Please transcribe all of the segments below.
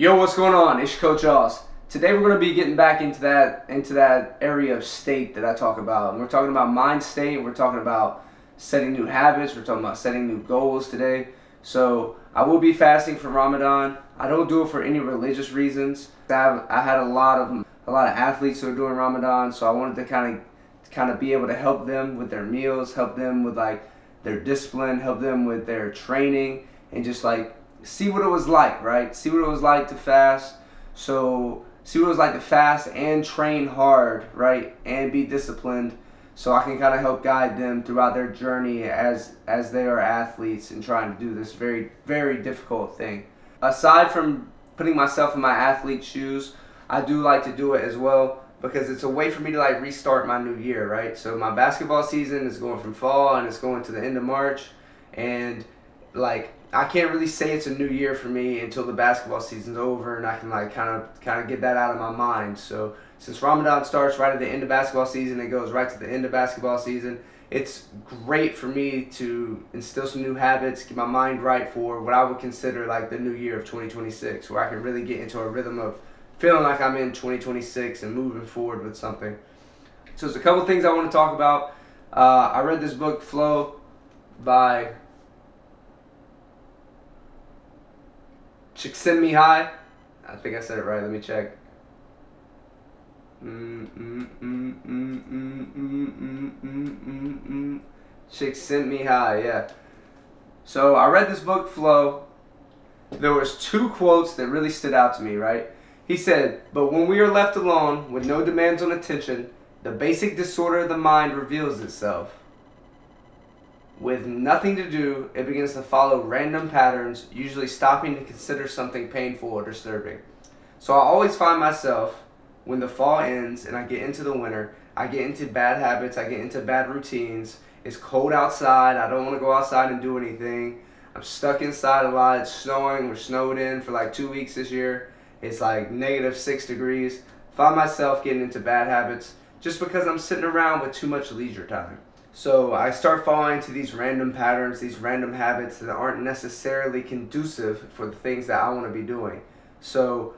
Yo, what's going on? It's Coach Oz. Today we're going to be getting back into that area of state that I talk about. And we're talking about mind state. We're talking about setting new habits. We're talking about setting new goals today. So I will be fasting for Ramadan. I don't do it for any religious reasons. I had a lot of athletes who are doing Ramadan, so I wanted to kind of be able to help them with their meals, help them with like their discipline, help them with their training, and just like see what it was like, right? See what it was like to fast. So see what it was like to fast and train hard, right? And be disciplined, so I can kind of help guide them throughout their journey as they are athletes and trying to do this very, very difficult thing. Aside from putting myself in my athlete shoes, I do like to do it as well because it's a way for me to like restart my new year, right? So my basketball season is going from fall and it's going to the end of March, and like I can't really say it's a new year for me until the basketball season's over and I can like kind of get that out of my mind. So since Ramadan starts right at the end of basketball season, it goes right to the end of basketball season. It's great for me to instill some new habits, get my mind right for what I would consider like the new year of 2026, where I can really get into a rhythm of feeling like I'm in 2026 and moving forward with something. So there's a couple things I want to talk about. I read this book, Flow, by Csikszentmihalyi. I think I said it right. Let me check. Csikszentmihalyi, yeah. So I read this book, Flow. There was two quotes that really stood out to me, right? He said, "But when we are left alone with no demands on attention, the basic disorder of the mind reveals itself. With nothing to do, it begins to follow random patterns, usually stopping to consider something painful or disturbing." So I always find myself, when the fall ends and I get into the winter, I get into bad habits, I get into bad routines. It's cold outside, I don't want to go outside and do anything. I'm stuck inside a lot, it's snowing, we're snowed in for like 2 weeks this year. It's like -6 degrees. Find myself getting into bad habits just because I'm sitting around with too much leisure time. So I start falling into these random patterns, these random habits that aren't necessarily conducive for the things that I want to be doing. So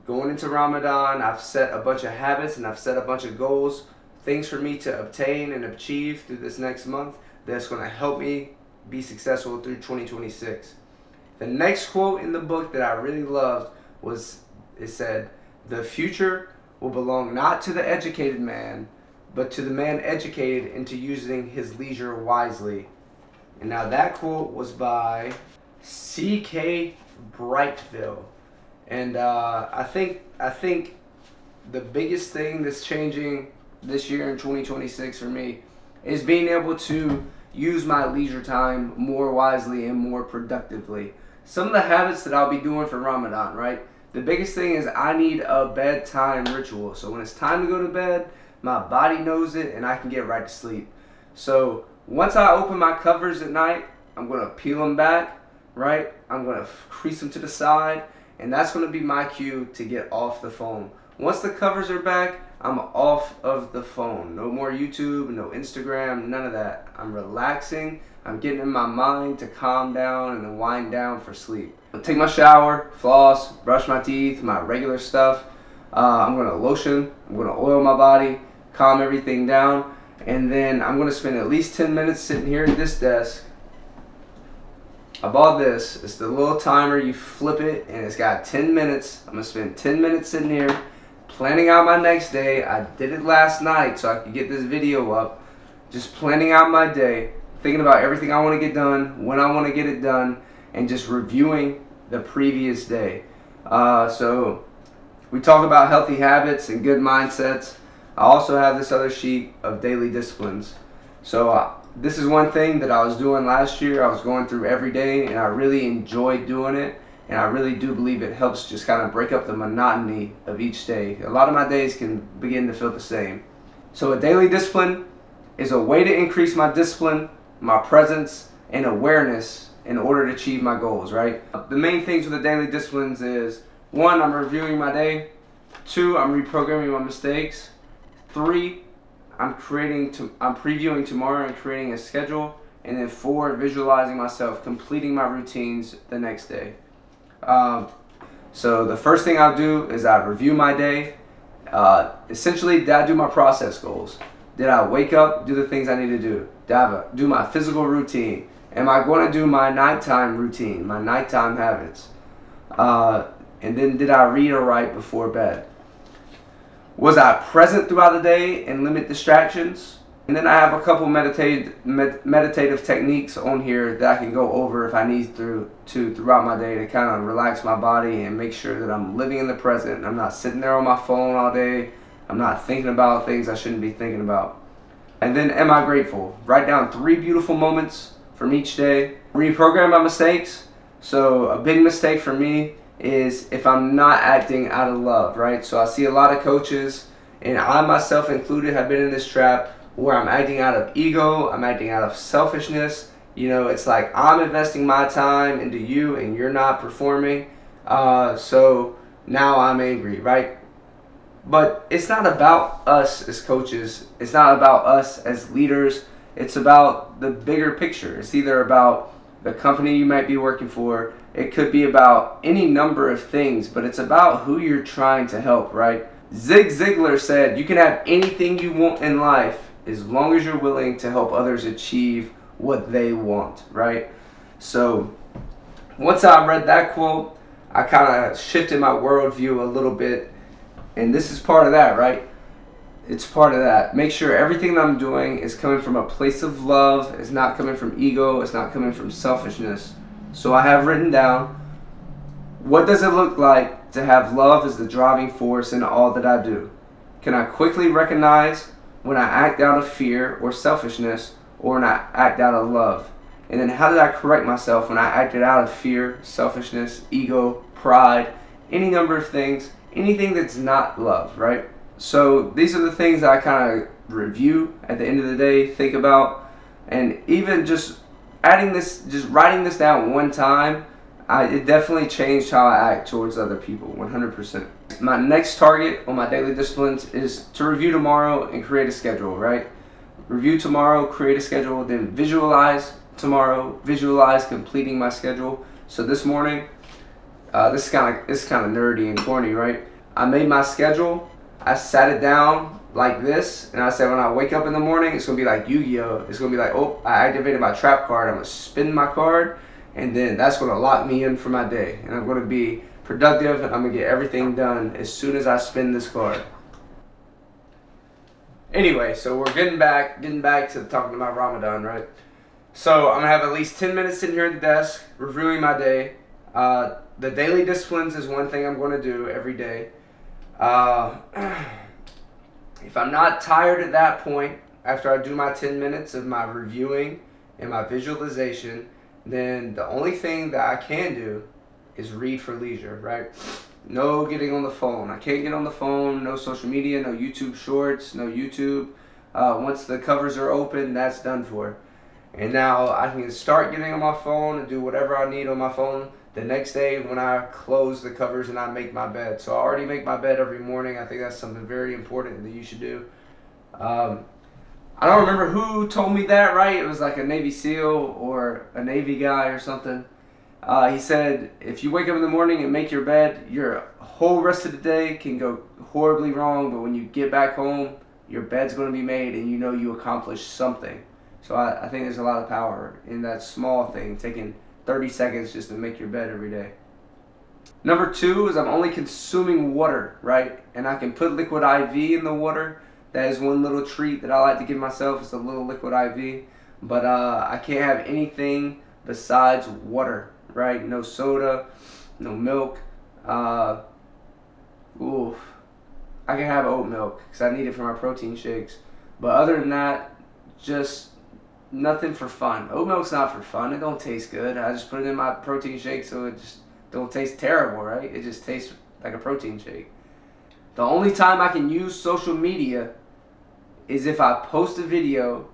going into Ramadan, I've set a bunch of habits and I've set a bunch of goals, things for me to obtain and achieve through this next month that's going to help me be successful through 2026. The next quote in the book that I really loved was, it said, "The future will belong not to the educated man, but to the man educated into using his leisure wisely." And now that quote was by C.K. Brightville. And I think the biggest thing that's changing this year in 2026 for me is being able to use my leisure time more wisely and more productively. Some of the habits that I'll be doing for Ramadan, right? The biggest thing is I need a bedtime ritual. So when it's time to go to bed, my body knows it and I can get right to sleep. So once I open my covers at night, I'm going to peel them back, right? I'm going to crease them to the side, and that's going to be my cue to get off the phone. Once the covers are back, I'm off of the phone. No more YouTube, no Instagram, none of that. I'm relaxing. I'm getting in my mind to calm down and then wind down for sleep. I'll take my shower, floss, brush my teeth, my regular stuff. I'm going to lotion. I'm going to oil my body, calm everything down, and then I'm going to spend at least 10 minutes sitting here at this desk. I bought this. It's the little timer. You flip it, and it's got 10 minutes. I'm going to spend 10 minutes sitting here planning out my next day. I did it last night so I could get this video up. Just planning out my day, thinking about everything I want to get done, when I want to get it done, and just reviewing the previous day. So we talk about healthy habits and good mindsets. I also have this other sheet of daily disciplines. So this is one thing that I was doing last year. I was going through every day, and I really enjoyed doing it. And I really do believe it helps just kind of break up the monotony of each day. A lot of my days can begin to feel the same. So a daily discipline is a way to increase my discipline, my presence, and awareness in order to achieve my goals, right? The main things with the daily disciplines is, 1, I'm reviewing my day. 2, I'm reprogramming my mistakes. 3, I'm previewing tomorrow and creating a schedule. And then 4, visualizing myself completing my routines the next day. So the first thing I'll do is I review my day. Essentially, did I do my process goals? Did I wake up, do the things I need to do? Did I do my physical routine? Am I going to do my nighttime routine, my nighttime habits? And then did I read or write before bed? Was I present throughout the day and limit distractions? And then I have a couple meditative techniques on here that I can go over if I need to throughout my day to kind of relax my body and make sure that I'm living in the present and I'm not sitting there on my phone all day. I'm not thinking about things I shouldn't be thinking about. And then, am I grateful? Write down 3 beautiful moments from each day. Reprogram my mistakes. So a big mistake for me is if I'm not acting out of love, right? So I see a lot of coaches, and I myself included have been in this trap where I'm acting out of ego, I'm acting out of selfishness. You know, it's like I'm investing my time into you and you're not performing. So now I'm angry, right? But it's not about us as coaches. It's not about us as leaders. It's about the bigger picture. It's either about the company you might be working for. It could be about any number of things, but it's about who you're trying to help, right? Zig Ziglar said, you can have anything you want in life as long as you're willing to help others achieve what they want, right? So once I read that quote, I kind of shifted my worldview a little bit. And this is part of that, right? It's part of that. Make sure everything that I'm doing is coming from a place of love. It's not coming from ego. It's not coming from selfishness. So I have written down, what does it look like to have love as the driving force in all that I do? Can I quickly recognize when I act out of fear or selfishness, or when I act out of love? And then how did I correct myself when I acted out of fear, selfishness, ego, pride, any number of things, anything that's not love, right? So these are the things that I kind of review at the end of the day, think about, and even just writing this down one time, it definitely changed how I act towards other people, 100%. My next target on my daily disciplines is to review tomorrow and create a schedule, right? Review tomorrow, create a schedule, then visualize tomorrow, visualize completing my schedule. So this morning, this is kind of nerdy and corny, right? I made my schedule, I sat it down like this, and I said when I wake up in the morning, it's going to be like Yu-Gi-Oh! It's going to be like, oh, I activated my trap card, I'm going to spin my card, and then that's going to lock me in for my day. And I'm going to be productive, and I'm going to get everything done as soon as I spin this card. Anyway, so we're getting back to talking about Ramadan, right? So I'm going to have at least 10 minutes sitting here at the desk, reviewing my day. The daily disciplines is one thing I'm going to do every day. If I'm not tired at that point, after I do my 10 minutes of my reviewing and my visualization, then the only thing that I can do is read for leisure, right? No getting on the phone. I can't get on the phone, no social media, no YouTube shorts, no YouTube. Once the covers are open, that's done for. And now I can start getting on my phone and do whatever I need on my phone the next day when I close the covers and I make my bed. So I already make my bed every morning. I think that's something very important that you should do. I don't remember who told me that, right? It was like a Navy SEAL or a Navy guy or something. He said, if you wake up in the morning and make your bed, your whole rest of the day can go horribly wrong, but when you get back home, your bed's going to be made and you know you accomplished something. So I think there's a lot of power in that small thing, taking 30 seconds just to make your bed every day. Number 2 is I'm only consuming water, right? And I can put liquid IV in the water. That is one little treat that I like to give myself. It's a little liquid IV. But I can't have anything besides water, right? No soda, no milk. I can have oat milk because I need it for my protein shakes. But other than that, just nothing for fun. Oat milk's not for fun. It don't taste good. I just put it in my protein shake so it just don't taste terrible, right? It just tastes like a protein shake. The only time I can use social media is if I post a video,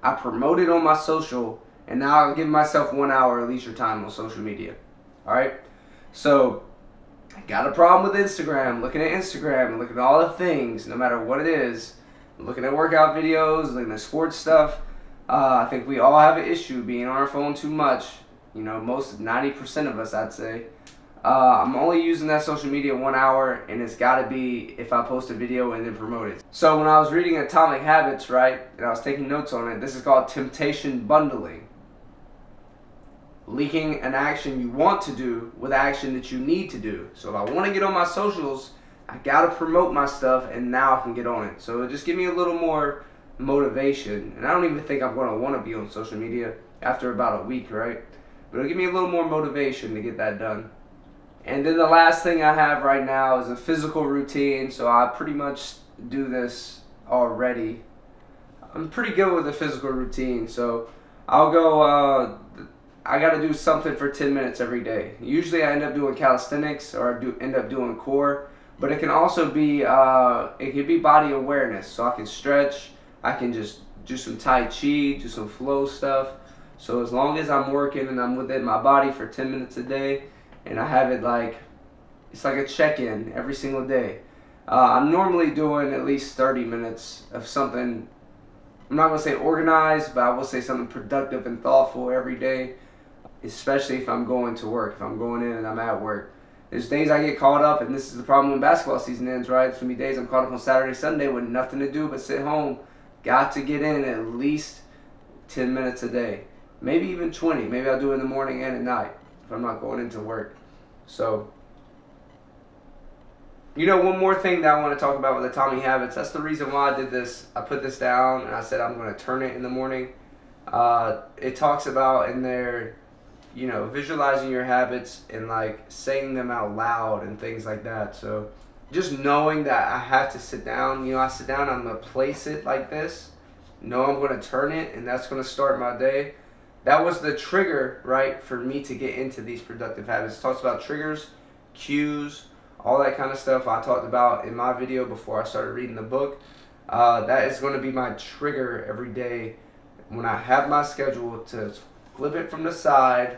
I promote it on my social, and now I'll give myself 1 hour of leisure time on social media. Alright? So, I got a problem with Instagram, looking at Instagram, looking at all the things, no matter what it is, looking at workout videos, looking at sports stuff. I think we all have an issue being on our phone too much. You know, 90% of us, I'd say. I'm only using that social media 1 hour, and it's got to be if I post a video and then promote it. So when I was reading Atomic Habits, right, and I was taking notes on it, this is called temptation bundling. Linking an action you want to do with action that you need to do. So if I want to get on my socials, I got to promote my stuff, and now I can get on it. So just give me a little more motivation. And I don't even think I'm going to want to be on social media after about a week, right? But it'll give me a little more motivation to get that done. And then the last thing I have right now is a physical routine. So I pretty much do this already. I'm pretty good with the physical routine. So I'll go, I got to do something for 10 minutes every day. Usually I end up doing calisthenics, or I end up doing core. But it can also be, it can be body awareness. So I can stretch, I can just do some Tai Chi, do some flow stuff. So as long as I'm working and I'm within my body for 10 minutes a day, and I have it like, it's like a check-in every single day. I'm normally doing at least 30 minutes of something, I'm not going to say organized, but I will say something productive and thoughtful every day, especially if I'm going to work, if I'm going in and I'm at work. There's days I get caught up, and this is the problem when basketball season ends, right? There's going to be days I'm caught up on Saturday, Sunday with nothing to do but sit home. Got to get in at least 10 minutes a day. Maybe even 20. Maybe I'll do it in the morning and at night if I'm not going into work. So, you know, one more thing that I want to talk about with Atomic Habits. That's the reason why I did this. I put this down and I said I'm going to turn it in the morning. It talks about in there, you know, visualizing your habits and like saying them out loud and things like that. So just knowing that I have to sit down, you know, I sit down, I'm going to place it like this. Know I'm going to turn it, and that's going to start my day. That was the trigger, right, for me to get into these productive habits. It talks about triggers, cues, all that kind of stuff I talked about in my video before I started reading the book. That is going to be my trigger every day when I have my schedule to flip it from the side.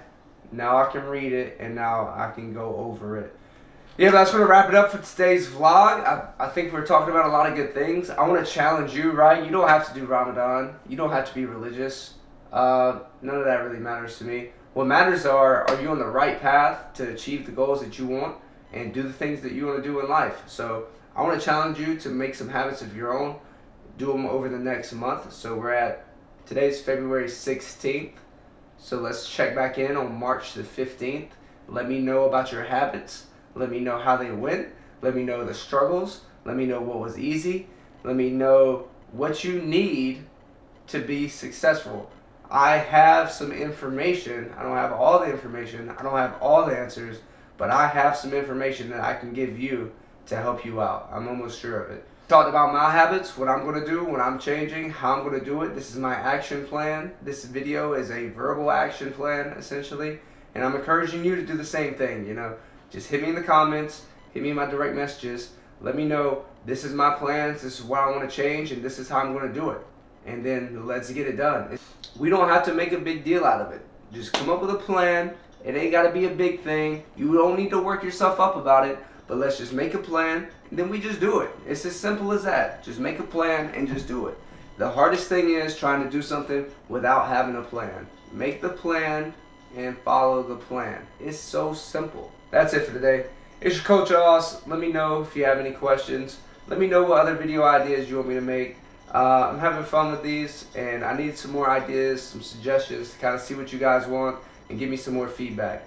Now I can read it, and now I can go over it. Yeah, that's going to wrap it up for today's vlog. I think we're talking about a lot of good things. I want to challenge you, right? You don't have to do Ramadan. You don't have to be religious. None of that really matters to me. What matters are you on the right path to achieve the goals that you want and do the things that you want to do in life? So I want to challenge you to make some habits of your own. Do them over the next month. So today's February 16th. So let's check back in on March the 15th. Let me know about your habits. Let me know how they went. Let me know the struggles. Let me know what was easy. Let me know what you need to be successful. I have some information. I don't have all the information. I don't have all the answers, but I have some information that I can give you to help you out. I'm almost sure of it. Talked about my habits, what I'm going to do, what I'm changing, how I'm going to do it. This is my action plan. This video is a verbal action plan, essentially, and I'm encouraging you to do the same thing. You know, just hit me in the comments, hit me in my direct messages. Let me know, this is my plans, this is what I want to change, and this is how I'm going to do it. And then let's get it done. We don't have to make a big deal out of it. Just come up with a plan. It ain't got to be a big thing. You don't need to work yourself up about it, but let's just make a plan, and then we just do it. It's as simple as that. Just make a plan and just do it. The hardest thing is trying to do something without having a plan. Make the plan and follow the plan. It's so simple. That's it for today. It's your Coach Oz. Let me know if you have any questions. Let me know what other video ideas you want me to make. I'm having fun with these, and I need some more ideas, some suggestions to kind of see what you guys want and give me some more feedback.